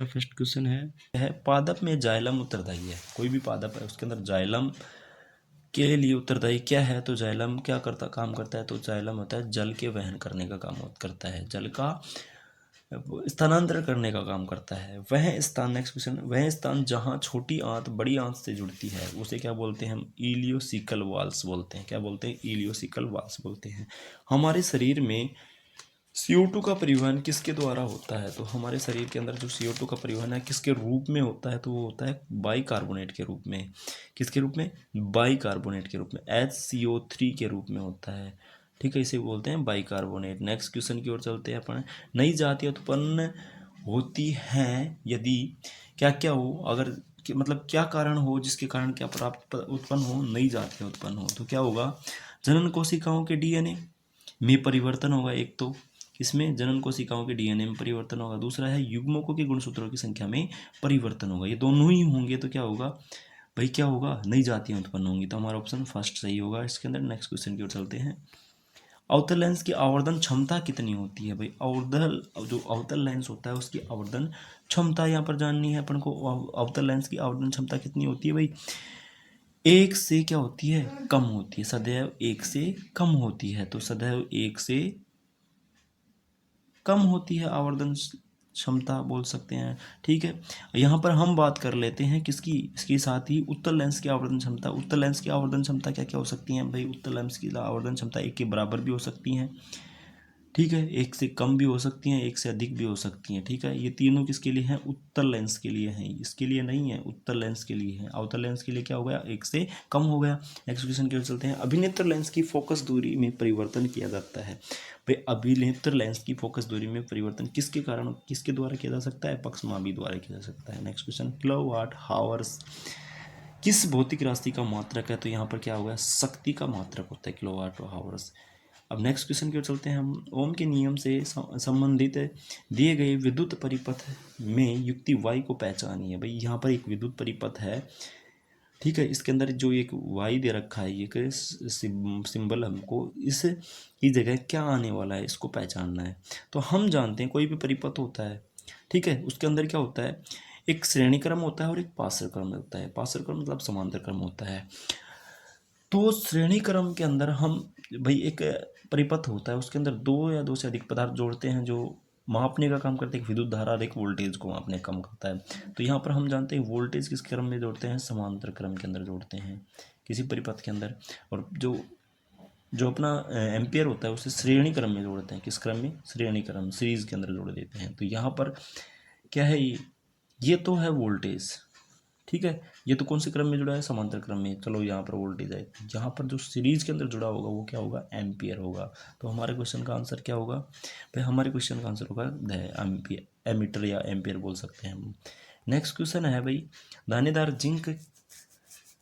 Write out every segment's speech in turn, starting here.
First question है पादप में जाइलम उत्तरदायी है। कोई भी पादप है उसके अंदर जाइलम के लिए उत्तरदायी क्या है, तो जाइलम क्या काम करता है, तो जाइलम होता है जल के वहन करने का काम करता है, जल का स्थानांतरण करने का काम करता है। वह स्थान, नेक्स्ट क्वेश्चन, वह स्थान जहाँ छोटी आंत बड़ी आंत से जुड़ती है उसे क्या बोलते हैं, हम इलियोसिकल वाल्स बोलते हैं। क्या बोलते हैं, इलियोसिकल वाल्स बोलते हैं। हमारे शरीर में CO2 का परिवहन किसके द्वारा होता है, तो हमारे शरीर के अंदर जो CO2 का परिवहन है किसके रूप में होता है, तो वो होता है बाइकार्बोनेट के रूप में। किसके रूप में, बाइकार्बोनेट के रूप में, HCO3 के रूप में होता है। ठीक है, इसे बोलते हैं बाइकार्बोनेट। नेक्स्ट क्वेश्चन की ओर चलते हैं अपन। नई जातियाँ उत्पन्न होती हैं यदि क्या क्या हो, अगर मतलब क्या कारण हो जिसके कारण क्या प्राप्त उत्पन्न हो, नई जातियाँ उत्पन्न हो, तो क्या होगा, जनन कोशिकाओं के DNA में परिवर्तन होगा। एक तो इसमें जनन कोशिकाओं के DNA में परिवर्तन होगा, दूसरा है युग्मकों के गुणसूत्रों की संख्या में परिवर्तन होगा। ये दोनों ही होंगे तो क्या होगा भाई, क्या होगा, नई जातियां उत्पन्न होंगी। तो हमारा ऑप्शन फर्स्ट सही होगा इसके अंदर। नेक्स्ट क्वेश्चन की ओर चलते हैं। अवतल लेंस की आवर्धन क्षमता कितनी होती है भाई, जो अवतल लेंस होता है उसकी आवर्धन क्षमता यहाँ पर जाननी है अपन को। अवतल लेंस की आवर्धन क्षमता कितनी होती है भाई, एक से क्या होती है, कम होती है, सदैव एक से कम होती है। तो सदैव एक से कम होती है आवर्धन क्षमता बोल सकते हैं। ठीक है, यहाँ पर हम बात कर लेते हैं किसकी, इसके साथ ही उत्तल लेंस की आवर्धन क्षमता। उत्तल लेंस की आवर्धन क्षमता क्या क्या हो सकती है भाई, उत्तल लेंस की आवर्धन क्षमता एक के बराबर भी हो सकती हैं। ठीक है, एक से कम भी हो सकती हैं, एक से अधिक भी हो सकती हैं। ठीक है, ये तीनों किसके लिए हैं, उत्तल लेंस के लिए हैं, इसके लिए नहीं है, उत्तल लेंस के लिए है। अवतल लेंस के लिए क्या हो गया, एक से कम हो गया। नेक्स्ट क्वेश्चन की ओर चलते हैं। अभिनेत्र लेंस की फोकस दूरी में परिवर्तन किया जाता है भाई, अभिनेत्र लेंस की फोकस दूरी में परिवर्तन किसके कारण, किसके द्वारा किया जा सकता है, पक्षमापी द्वारा किया जा सकता है। नेक्स्ट क्वेश्चन, किलोवाट हावर्स किस भौतिक राशि का मात्रक है, तो यहाँ पर क्या होगा, शक्ति का मात्रक होता है किलोवाट हावर्स। अब नेक्स्ट क्वेश्चन की ओर चलते हैं हम। ओम के नियम से संबंधित दिए गए विद्युत परिपथ में युक्ति Y को पहचानिए भाई। यहाँ पर एक विद्युत परिपथ है, ठीक है, इसके अंदर जो एक Y दे रखा है, ये सिंबल, हमको इस की जगह क्या आने वाला है इसको पहचानना है। तो हम जानते हैं कोई भी परिपथ होता है, ठीक है, उसके अंदर क्या होता है, एक श्रेणी क्रम होता है और एक पार्श्व क्रम होता है। पार्श्व क्रम मतलब समांतर क्रम होता है। तो श्रेणी क्रम के अंदर हम भाई एक परिपथ होता है, उसके अंदर दो या दो से अधिक पदार्थ जोड़ते हैं जो मापने का काम करते हैं, एक विद्युत धारा और एक वोल्टेज को मापने का काम करता है। तो यहाँ पर हम जानते हैं वोल्टेज किस क्रम में जोड़ते हैं, समांतर क्रम के अंदर जोड़ते हैं किसी परिपथ के अंदर। और जो जो अपना एम्पियर होता है उसे श्रेणी क्रम में जोड़ते हैं, किस क्रम में, श्रेणी क्रम, सीरीज के अंदर जोड़ देते हैं। तो यहाँ पर क्या है, ये तो है वोल्टेज, ठीक है, ये तो कौन से क्रम में जुड़ा है, समांतर क्रम में। चलो यहाँ पर वोल्टेज है, यहाँ पर जो सीरीज के अंदर जुड़ा होगा वो क्या होगा, एम्पियर होगा। तो हमारे क्वेश्चन का आंसर क्या होगा भाई, हमारे क्वेश्चन का आंसर होगा एम्पियर, एमीटर या एम्पियर बोल सकते हैं हम। नेक्स्ट क्वेश्चन है भाई, दानेदार जिंक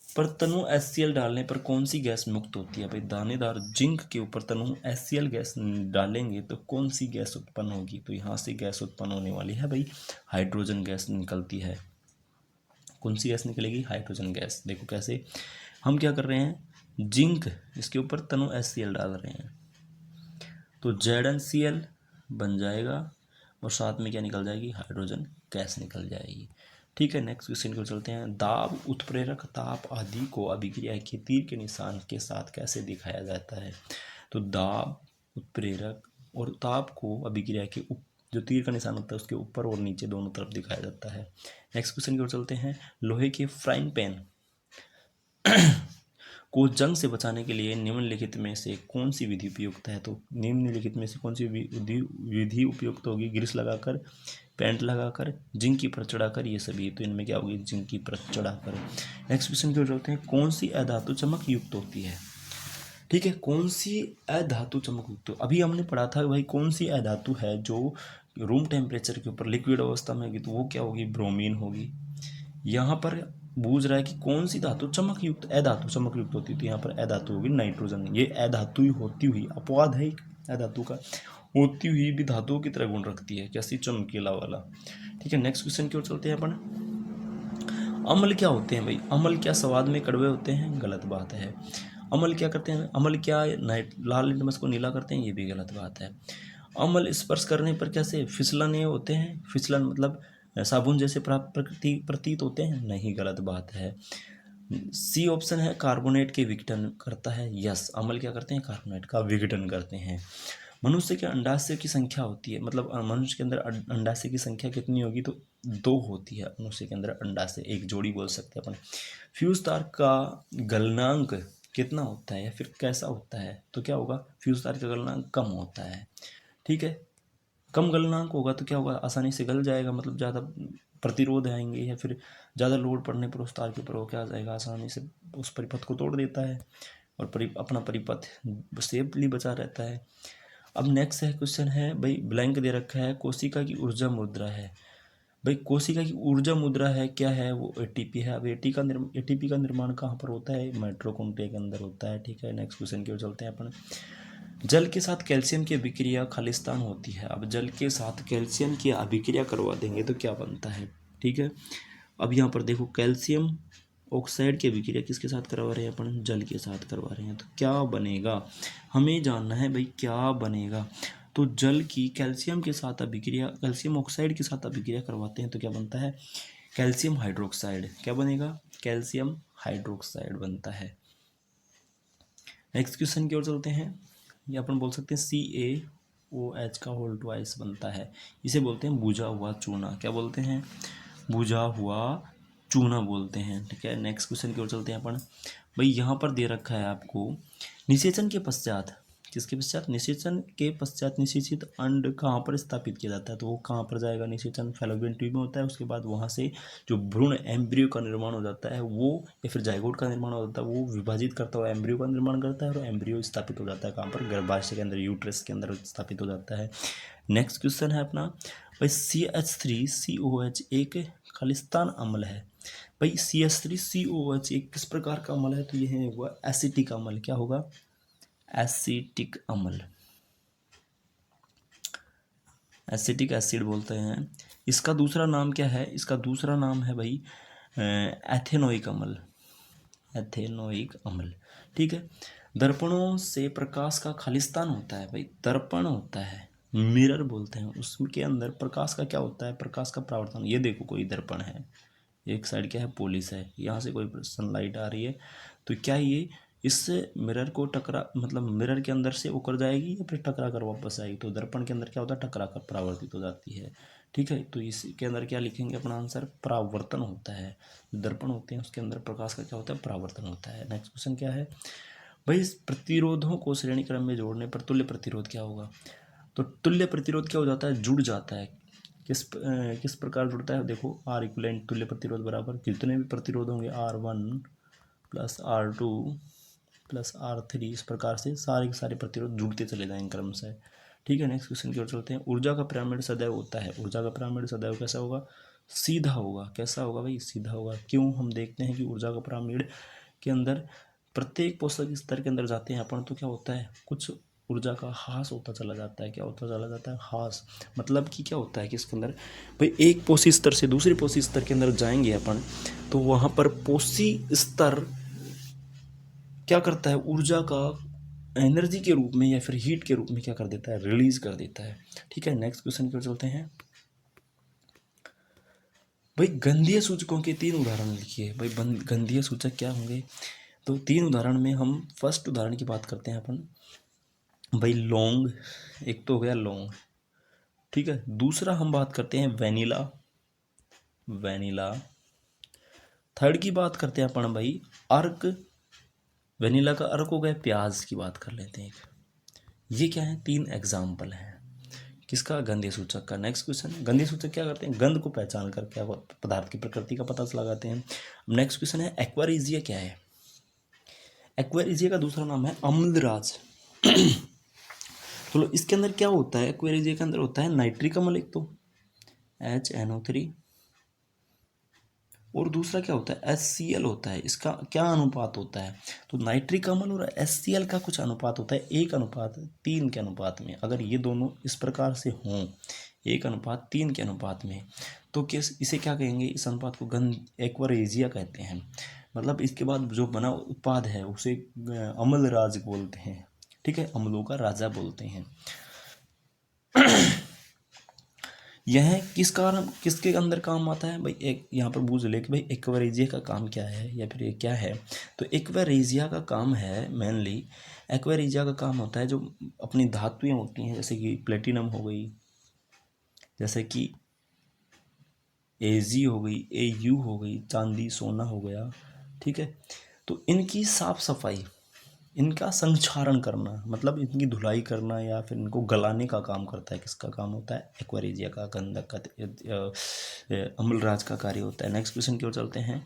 पर तनु HCl डालने पर कौन सी गैस मुक्त होती है भाई। दानेदार जिंक के ऊपर तनु HCl गैस डालेंगे तो कौन सी गैस उत्पन्न होगी, तो यहाँ से गैस उत्पन्न होने वाली है भाई, हाइड्रोजन गैस निकलती है। कौन सी गैस निकलेगी, हाइड्रोजन गैस। देखो कैसे, हम क्या कर रहे हैं, जिंक इसके ऊपर तनु HCl डाल रहे हैं तो ZnCl बन जाएगा और साथ में क्या निकल जाएगी, हाइड्रोजन गैस निकल जाएगी। ठीक है, नेक्स्ट क्वेश्चन को चलते हैं। दाब, उत्प्रेरक, ताप आदि को अभिक्रिया के तीर के निशान के साथ कैसे दिखाया जाता है, तो दाब, उत्प्रेरक और ताप को अभिक्रिया के जो तीर का निशान होता है उसके ऊपर और नीचे दोनों तरफ दिखाया जाता है। नेक्स्ट क्वेश्चन की ओर चलते हैं। लोहे के फ्राइंग पैन को जंग से बचाने के लिए निम्नलिखित में से कौन सी विधि उपयुक्त है, तो निम्नलिखित में से कौन सी विधि उपयुक्त होगी, ग्रीस लगाकर, पेंट लगाकर, जिंक की परत चढ़ाकर, ये सभी। तो इनमें क्या होगी, जिंक की परत चढ़ाकर। नेक्स्ट क्वेश्चन की ओर चलते हैं। कौन सी अधातु चमक युक्त होती है, ठीक है, कौन सी अधातु चमक युक्त, अभी हमने पढ़ा था भाई कौन सी अधातु है जो रूम टेम्परेचर के ऊपर लिक्विड अवस्था में होगी, तो वो क्या होगी, ब्रोमीन होगी। यहाँ पर बूझ रहा है कि कौन सी धातु चमक युक्त, अधातु चमक युक्त होती है, तो यहाँ पर अधातु होगी नाइट्रोजन। ये अधातु ही होती हुई, अपवाद है एक अधातु का, होती हुई भी धातुओं की तरह गुण रखती है, कैसी, चमकीला वाला। ठीक है, नेक्स्ट क्वेश्चन की ओर चलते हैं अपन। अम्ल क्या होते हैं भाई, अम्ल क्या स्वाद में कड़वे होते हैं, गलत बात है। अम्ल क्या करते हैं, अम्ल क्या लाल लिटमस को नीला करते हैं, ये भी गलत बात है। अम्ल स्पर्श करने पर कैसे फिसलन होते हैं, फिसलन मतलब साबुन जैसे प्रतीत होते हैं? नहीं, गलत बात है। सी ऑप्शन है कार्बोनेट के विघटन करता है। यस, अम्ल क्या करते हैं? कार्बोनेट का विघटन करते हैं। मनुष्य के अंडाशय की संख्या होती है, मतलब मनुष्य के अंदर अंडाशय की संख्या कितनी होगी? तो 2 होती है मनुष्य के अंदर अंडाशय, एक जोड़ी बोल सकते हैं अपन। फ्यूज तार का गलनांक कितना होता है या फिर कैसा होता है? तो क्या होगा? फ्यूज तार का गलनांक कम होता है। ठीक है, कम गलनांक होगा तो क्या होगा? आसानी से गल जाएगा, मतलब ज़्यादा प्रतिरोध आएंगे या फिर ज़्यादा लोड पड़ने पर उस तार के ऊपर वो क्या आ जाएगा? आसानी से उस परिपथ को तोड़ देता है और अपना परिपथ सेफली बचा रहता है। अब नेक्स्ट है क्वेश्चन है भाई, ब्लैंक दे रखा है, कोशिका की ऊर्जा मुद्रा है। भाई कोशिका की ऊर्जा मुद्रा है, क्या है वो? एटीपी है। अब एटीपी का निर्माण कहाँ पर होता है? माइटोकॉन्ड्रिया के अंदर होता है। ठीक है, नेक्स्ट क्वेश्चन की ओर चलते हैं अपन। जल के साथ कैल्शियम की अभिक्रिया खालिस्तान होती है। अब जल के साथ कैल्शियम की अभिक्रिया करवा देंगे तो क्या बनता है? ठीक है, अब यहाँ पर देखो, कैल्शियम ऑक्साइड की अभिक्रिया किसके साथ करवा रहे हैं अपन? जल के साथ करवा रहे हैं, तो क्या बनेगा? हमें जानना है भाई क्या बनेगा। तो जल की कैल्शियम के साथ अभिक्रिया, कैल्शियम ऑक्साइड के साथ अभिक्रिया करवाते हैं तो क्या बनता है? Calcium hydroxide. क्या बनेगा? कैल्शियम हाइड्रोक्साइड बनता है। नेक्स्ट क्वेश्चन की ओर चलते हैं। ये अपन बोल सकते हैं CaOH का होल ट्वाइस बनता है। इसे बोलते हैं बुझा हुआ चूना। क्या बोलते हैं? बुझा हुआ चूना बोलते हैं। ठीक है, नेक्स्ट क्वेश्चन की ओर चलते हैं अपन। भाई यहाँ पर दे रखा है आपको, निषेचन के पश्चात, किसके पश्चात? निषेचन के पश्चात निषेचित अंड कहाँ पर स्थापित किया जाता है? तो वो कहाँ पर जाएगा? निषेचन फैलोपियन ट्यूब में होता है। उसके बाद वहाँ से जो भ्रूण एम्ब्रियो का निर्माण हो जाता है वो, या फिर जाइगोट का निर्माण हो जाता है, वो विभाजित करता हुआ एम्ब्रियो का निर्माण करता है और एम्ब्रियो स्थापित हो जाता है कहाँ पर? गर्भाशय के अंदर, यूट्रस के अंदर स्थापित हो जाता है। नेक्स्ट क्वेश्चन है अपना भाई, CH3COH एक खालिस्तान अम्ल है। भाई CH3COH एक किस प्रकार का अम्ल है? तो यह हुआ एसिटिक अम्ल। क्या होगा? एसिटिक अम्ल, एसिटिक एसिड बोलते हैं। इसका दूसरा नाम क्या है? इसका दूसरा नाम है भाई एथेनोइक अम्ल, एथेनोइक अम्ल। ठीक है, दर्पणों से प्रकाश का खालिस्तान होता है। भाई दर्पण होता है, मिरर बोलते हैं, उसके अंदर प्रकाश का क्या होता है? प्रकाश का परावर्तन। ये देखो, कोई दर्पण है, एक साइड क्या है? पॉलिश है, यहाँ से कोई सनलाइट आ रही है तो क्या ये इस मिरर को टकरा, मतलब मिरर के अंदर से उकर जाएगी या फिर टकरा कर वापस आएगी? तो दर्पण के अंदर क्या होता है? टकरा कर परावर्तित हो जाती है। ठीक है, तो इसके अंदर क्या लिखेंगे अपना आंसर? परावर्तन होता है। दर्पण होते हैं उसके अंदर प्रकाश का क्या होता है? परावर्तन होता है। नेक्स्ट क्वेश्चन क्या है भाई, प्रतिरोधों को श्रेणी क्रम में जोड़ने पर तुल्य प्रतिरोध क्या होगा? तो तुल्य प्रतिरोध क्या हो जाता है? जुड़ जाता है। किस प्रकार जुड़ता है? देखो, R इक्वलेंट तुल्य प्रतिरोध बराबर कितने भी प्रतिरोध होंगे, R1 plus R2 plus R3, इस प्रकार से सारे के सारे प्रतिरोध जुड़ते चले जाएंगे क्रम से। ठीक है, नेक्स्ट क्वेश्चन की ओर चलते हैं। ऊर्जा का पिरामिड सदैव होता है। ऊर्जा का पिरामिड सदैव कैसा होगा? सीधा होगा। कैसा होगा भाई? सीधा होगा। क्यों? हम देखते हैं कि ऊर्जा का पिरामिड के अंदर प्रत्येक पोषक स्तर के अंदर जाते हैं अपन तो क्या होता है? कुछ ऊर्जा का ह्रास होता चला जाता है। क्या होता चला जाता है? ह्रास। मतलब कि क्या होता है कि इसके अंदर भाई एक पोषी स्तर से दूसरे पोषी स्तर के अंदर जाएंगे अपन तो वहाँ पर पोषी स्तर क्या करता है? ऊर्जा का एनर्जी के रूप में या फिर हीट के रूप में क्या कर देता है? रिलीज कर देता है। ठीक है, नेक्स्ट क्वेश्चन की ओर चलते हैं। भाई गंधीय सूचकों के 3 उदाहरण लिखिए। भाई गंधीय सूचक क्या होंगे? तो 3 उदाहरण में हम फर्स्ट उदाहरण की बात करते हैं अपन। भाई लौंग, एक तो हो गया लौंग। ठीक है, दूसरा हम बात करते हैं वेनिला, वेनिला। थर्ड की बात करते हैं अपन भाई अर्क। वेनिला का अर्क हो गया प्याज की बात कर लेते हैं एक। ये क्या है? 3 एग्जाम्पल हैं किसका? गंधीय सूचक का। नेक्स्ट क्वेश्चन, गंधीय सूचक क्या करते हैं? गंध को पहचान कर क्या पदार्थ की प्रकृति का पता लगाते हैं। नेक्स्ट क्वेश्चन है एक्वारिजिया क्या है? एक्वारिजिया का दूसरा नाम है अम्लराज। तो इसके अंदर क्या होता है? एक्वारिजिया के अंदर होता है नाइट्रिक अम्ल, एक तो HNO3, और दूसरा क्या होता है? HCl होता है। इसका क्या अनुपात होता है? तो नाइट्रिक अम्ल और HCl का कुछ अनुपात होता है 1:3 के अनुपात में। अगर ये दोनों इस प्रकार से हों 1:3 के अनुपात में तो किस इसे क्या कहेंगे? इस अनुपात को गंध एक्वारेजिया कहते हैं। मतलब इसके बाद जो बना उत्पाद है उसे अम्लराज बोलते हैं। ठीक है, अम्लों का राजा बोलते हैं। यह किस कारण किसके अंदर काम आता है भाई? एक यहाँ पर पूछ ले कि भाई एक्वारेजिया का काम क्या है या फिर ये क्या है। तो एक्वारेजिया का काम है मेनली, एक्वारेजिया का काम होता है जो अपनी धातुएं होती हैं, जैसे कि प्लेटिनम हो गई, जैसे कि एजी हो गई, एयू हो गई, चांदी सोना हो गया, ठीक है। तो इनकी साफ सफाई, इनका संक्षारण करना, मतलब इनकी धुलाई करना या फिर इनको गलाने का काम करता है। किसका काम होता है? एक्वारेजिया का, गंधक का, अम्लराज का कार्य होता है। नेक्स्ट क्वेश्चन की ओर चलते हैं।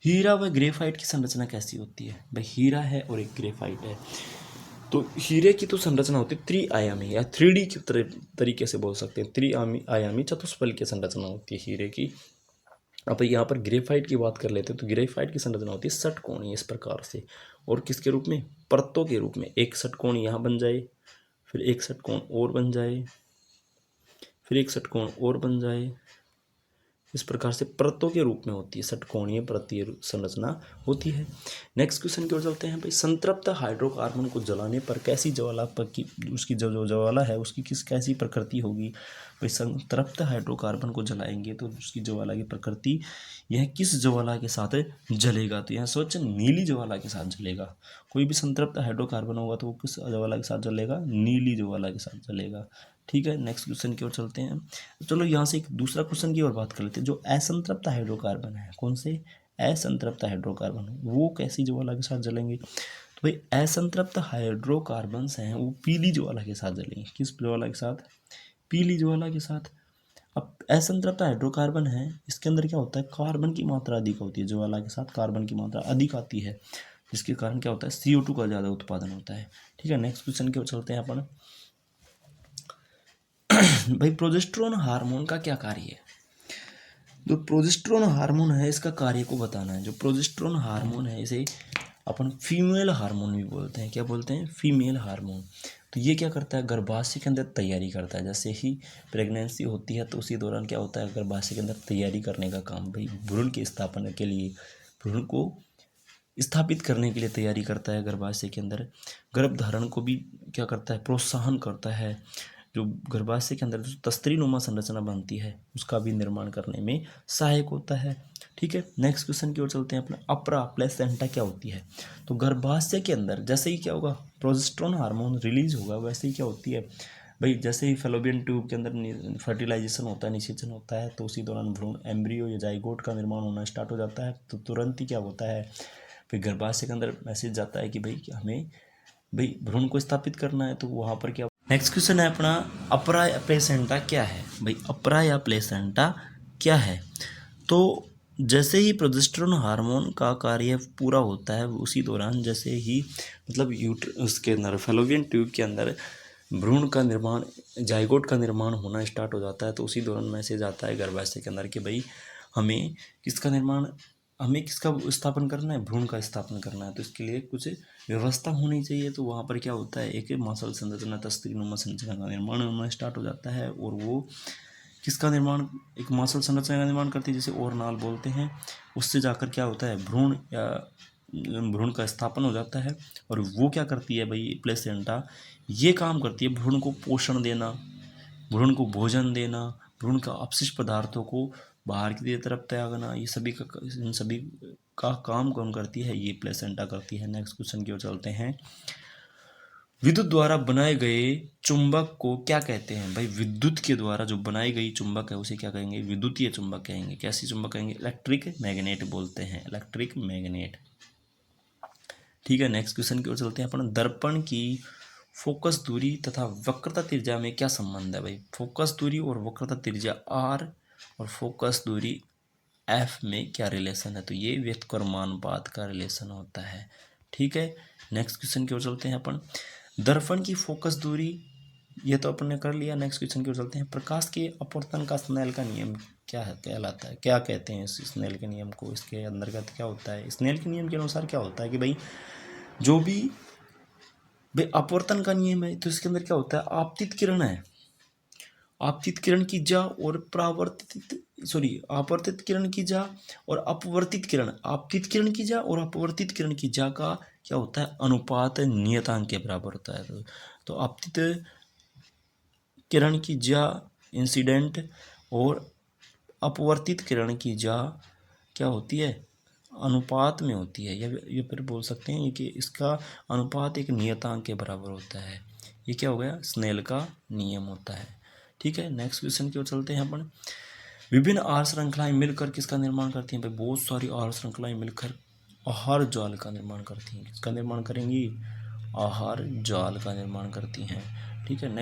हीरा व ग्रेफाइट की संरचना कैसी होती है? भाई हीरा है और एक ग्रेफाइट है, तो हीरे की तो संरचना होती है त्रिआयामी या 3D के तरीके से बोल सकते हैं, त्रिआयामी चतुष्फल की संरचना होती है हीरे की। अब यहाँ पर ग्रेफाइट की बात कर लेते हैं, तो ग्रेफाइट की संरचना होती है षटकोणीय इस प्रकार से, और किसके रूप में? परतों के रूप में। एक षटकोण यहाँ बन जाए, फिर एक षटकोण और बन जाए, फिर एक षटकोण और बन जाए, इस प्रकार से परतों के रूप में होती है, षटकोणीय परतीय संरचना होती है। नेक्स्ट क्वेश्चन की ओर चलते हैं भाई। संतृप्त हाइड्रोकार्बन को जलाने पर कैसी ज्वाला की उसकी जो ज्वाला है उसकी कैसी प्रकृति होगी? भाई संतृप्त हाइड्रोकार्बन को जलाएंगे तो उसकी ज्वाला की प्रकृति, यह किस ज्वाला के साथ जलेगा? तो यहाँ सोच, नीली ज्वाला के साथ जलेगा। कोई भी संतृप्त हाइड्रोकार्बन होगा तो वो किस ज्वाला के साथ जलेगा? नीली ज्वाला के साथ जलेगा, ठीक है। नेक्स्ट क्वेश्चन की ओर चलते हैं। चलो यहाँ से एक दूसरा क्वेश्चन की ओर बात कर लेते हैं। जो असंतृप्त हाइड्रोकार्बन है, कौन से असंतृप्त हाइड्रोकार्बन, वो कैसी ज्वाला के साथ जलेंगे? तो भाई असंतृप्त हाइड्रोकार्बन्स हैं वो पीली ज्वाला के साथ जलेंगे। किस ज्वाला के साथ? पीली ज्वाला के साथ। अब असंतृप्त हाइड्रोकार्बन है, इसके अंदर क्या होता है? कार्बन की मात्रा अधिक होती है, ज्वाला के साथ कार्बन की मात्रा अधिक आती है, जिसके कारण क्या होता है? CO2 का ज़्यादा उत्पादन होता है, ठीक है। नेक्स्ट क्वेश्चन की ओर चलते हैं अपन। भाई प्रोजेस्टेरोन हार्मोन का क्या कार्य है? जो प्रोजेस्टेरोन हार्मोन है इसका कार्य को बताना है। जो प्रोजेस्टेरोन हार्मोन है इसे अपन फीमेल हार्मोन भी बोलते हैं। क्या बोलते हैं? Female hormone. तो ये क्या करता है? गर्भाशय के अंदर तैयारी करता है। जैसे ही प्रेगनेंसी होती है तो उसी दौरान क्या होता है? गर्भाशय के अंदर तैयारी करने का काम भाई भ्रूण की स्थापना के लिए, भ्रूण को स्थापित करने के लिए तैयारी करता है गर्भाशय के अंदर। गर्भधारण को भी क्या करता है? प्रोत्साहन करता है। जो गर्भाशय के अंदर जो तस्त्रीनुमा संरचना बनती है उसका भी निर्माण करने में सहायक होता है, ठीक है। नेक्स्ट क्वेश्चन की ओर चलते हैं अपना। अप्रा प्लेसेंटा क्या होती है? तो गर्भाशय के अंदर जैसे ही क्या होगा? प्रोजेस्टेरोन हार्मोन रिलीज होगा, वैसे ही क्या होती है भाई? जैसे ही फेलोपियन ट्यूब के अंदर फर्टिलाइजेशन होता है, निषेचन होता है, तो उसी दौरान भ्रूण एम्ब्रियो या जाइगोट का निर्माण होना स्टार्ट हो जाता है। तो तुरंत ही क्या होता है? फिर गर्भाशय के अंदर मैसेज जाता है कि भाई हमें भाई भ्रूण को स्थापित करना है। तो वहाँ पर क्या? नेक्स्ट क्वेश्चन है अपना। अपरा या प्लेसेंटा क्या है? भाई अपरा या प्लेसेंटा क्या है? तो जैसे ही प्रोजेस्टेरोन हार्मोन का कार्य पूरा होता है उसी दौरान जैसे ही मतलब उसके अंदर फेलोपियन ट्यूब के अंदर भ्रूण का निर्माण, जाइगोट का निर्माण होना स्टार्ट हो जाता है। तो उसी दौरान मैसेज आता है गर्भाशय के अंदर कि भाई हमें किसका निर्माण, हमें किसका स्थापन करना है? भ्रूण का स्थापन करना है। तो इसके लिए कुछ व्यवस्था होनी चाहिए। तो वहाँ पर क्या होता है? एक मांसल संरचना, तस्त्रीनुमा संरचना का निर्माण होना स्टार्ट हो जाता है, और वो किसका निर्माण? एक मांसल संरचना का निर्माण करती है जिसे ओरनाल बोलते हैं। उससे जाकर क्या होता है? भ्रूण या भ्रूण का स्थापन हो जाता है। और वो क्या करती है भाई? प्लेसेंटा ये काम करती है भ्रूण को पोषण देना, भ्रूण को भोजन देना, भ्रूण का अपशिष्ट पदार्थों को बाहर की तरफ त्यागना, ये सभी का, इन सभी का काम कौन करती है? ये प्लेसेंटा करती है। नेक्स्ट क्वेश्चन की ओर चलते हैं। विद्युत द्वारा बनाए गए चुंबक को क्या कहते हैं? भाई विद्युत के द्वारा जो बनाई गई चुंबक है उसे क्या कहेंगे? विद्युतीय चुंबक कहेंगे। कैसी चुंबक कहेंगे? इलेक्ट्रिक मैग्नेट बोलते हैं, इलेक्ट्रिक मैग्नेट, ठीक है। नेक्स्ट क्वेश्चन की ओर चलते हैं अपन। दर्पण की फोकस दूरी तथा वक्रता त्रिज्या में क्या संबंध है? भाई फोकस दूरी और वक्रता त्रिज्या R और फोकस दूरी F में क्या रिलेशन है? तो ये व्युत्क्रमानुपात का रिलेशन होता है, ठीक है। नेक्स्ट क्वेश्चन की ओर चलते हैं अपन। दर्पण की फोकस दूरी ये तो अपन ने कर लिया। नेक्स्ट क्वेश्चन की ओर चलते हैं। प्रकाश के अपवर्तन का स्नेल का नियम क्या है, कहलाता है? क्या कहते हैं इस स्नेल के नियम को? इसके अंतर्गत क्या होता है? स्नेल के नियम के अनुसार क्या होता है कि भाई जो भी भाई अपवर्तन का नियम है तो इसके अंदर क्या होता है? आपतित किरण है, आपतित किरण की जा और अपवर्तित किरण की जा और अपवर्तित किरण, आपतित किरण की जा और अपवर्तित किरण की जा का क्या होता है? अनुपात नियतांक के बराबर होता है। तो आपतित किरण की जा इंसिडेंट और अपवर्तित किरण की जा क्या होती है, अनुपात में होती है, या फिर बोल सकते हैं कि इसका अनुपात एक नियतांक के बराबर होता है। ये क्या हो गया, स्नेल का नियम होता है। ठीक है, नेक्स्ट क्वेश्चन की ओर चलते हैं अपन। विभिन्न आहार श्रृंखलाएं मिलकर किसका निर्माण करती हैं? भाई बहुत सारी आहार श्रृंखलाएं मिलकर आहार जाल का निर्माण करती हैं। किसका निर्माण करेंगी? आहार जाल का निर्माण करती हैं। ठीक है, नेक्स्ट